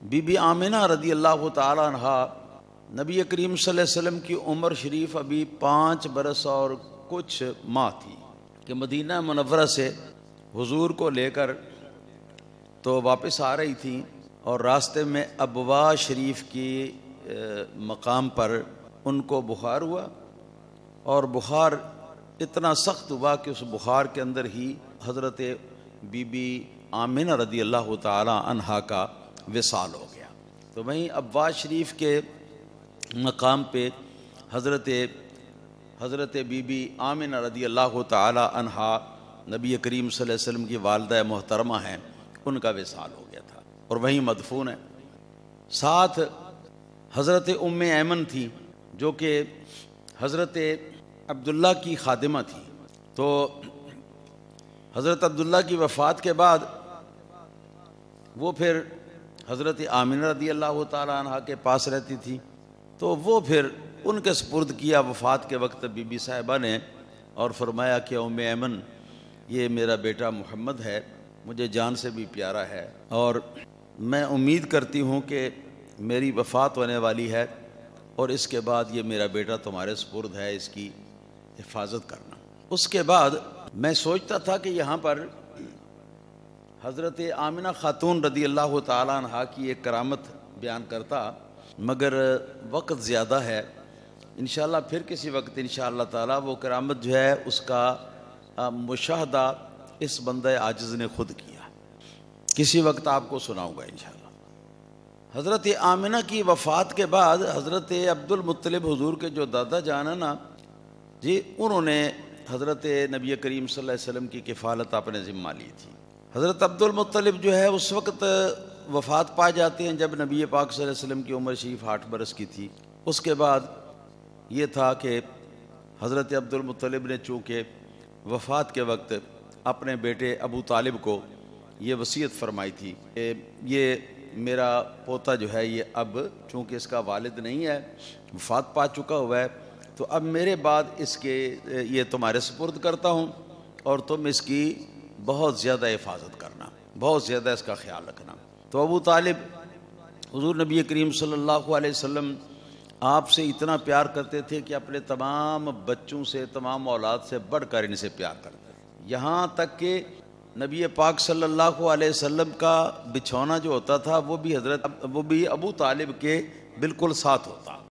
Be be Amna رضی اللہ تعالی عنہا نبی کریم صلی اللہ علیہ وسلم کی عمر شریف ابھی 5 برس اور کچھ ماہ تھی کہ مدینہ منورہ سے حضور کو لے کر تو واپس آ رہی تھیں، اور راستے میں ابوا شریف کی مقام پر ان کو بخار ہوا، اور بخار اتنا سخت ہوا کہ اس بخار کے اندر ہی حضرت بی بی آمنہ رضی اللہ تعالی عنہا کا وصال ہو گیا۔ تو وہیں ابوا شریف کے مقام پہ حضرت بی بی آمنہ رضی اللہ تعالی عنہا نبی کریم صلی اللہ علیہ وسلم کی والدہ محترمہ ہیں، ان کا وصال ہو گیا تھا اور وہیں مدفون ہے۔ ساتھ حضرت ام ایمن تھی جو کہ حضرت عبداللہ کی خادمہ تھی۔ تو حضرت عبداللہ کی وفات کے بعد وہ پھر حضرت آمنہ رضی اللہ تعالی عنہ کے پاس رہتی تھی، تو وہ پھر ان کے سپرد کیا وفات کے وقت بی بی صاحبہ نے، اور فرمایا کہ ام ایمن یہ میرا بیٹا محمد ہے، مجھے جان سے بھی پیارا ہے، اور میں امید کرتی ہوں کہ میری وفات ہونے والی ہے، اور اس کے بعد یہ میرا بیٹا تمہارے سپرد ہے، اس کی حفاظت کرنا۔ اس کے بعد میں سوچتا تھا کہ یہاں پر حضرت آمنہ خاتون رضی اللہ تعالیٰ عنہ کی ایک کرامت بیان کرتا، مگر وقت زیادہ ہے، انشاءاللہ پھر کسی وقت انشاءاللہ تعالیٰ وہ کرامت جو ہے اس کا مشاہدہ اس بندہ عاجز نے خود کیا، کسی وقت آپ کو سناؤں گا انشاءاللہ۔ حضرت آمنہ کی وفات کے بعد حضرت عبد المطلب حضور کے جو دادا جان ہیں نا جی، انہوں نے حضرت نبی کریم صلی اللہ علیہ وسلم کی کفالت اپنے ذمہ لی تھی۔ حضرت عبد المطلب جو ہے اس وقت وفات پا جاتے ہیں جب نبی پاک صلی اللہ علیہ وسلم کی عمر شریف 8 برس کی تھی۔ اس کے بعد یہ تھا کہ حضرت عبد المطلب نے چونکہ وفات کے وقت اپنے بیٹے ابو طالب کو یہ وصیت فرمائی تھی کہ یہ میرا پوتا جو ہے یہ اب چونکہ اس کا والد نہیں ہے، وفات پا چکا ہوا ہے، تو اب میرے بعد اس کے یہ تمہارے سپرد کرتا ہوں، اور تم اس کی بہت زیادہ حفاظت کرنا، بہت زیادہ اس کا خیال رکھنا۔ تو ابو طالب حضور نبی کریم صلی اللہ علیہ وسلم آپ سے اتنا پیار کرتے تھے کہ اپنے تمام بچوں سے، تمام اولاد سے بڑھ کر ان سے پیار کرتے تھے، یہاں تک کہ نبی پاک صلی اللہ علیہ وسلم کا بچھونا جو ہوتا تھا وہ بھی ابو طالب کے بالکل ساتھ ہوتا۔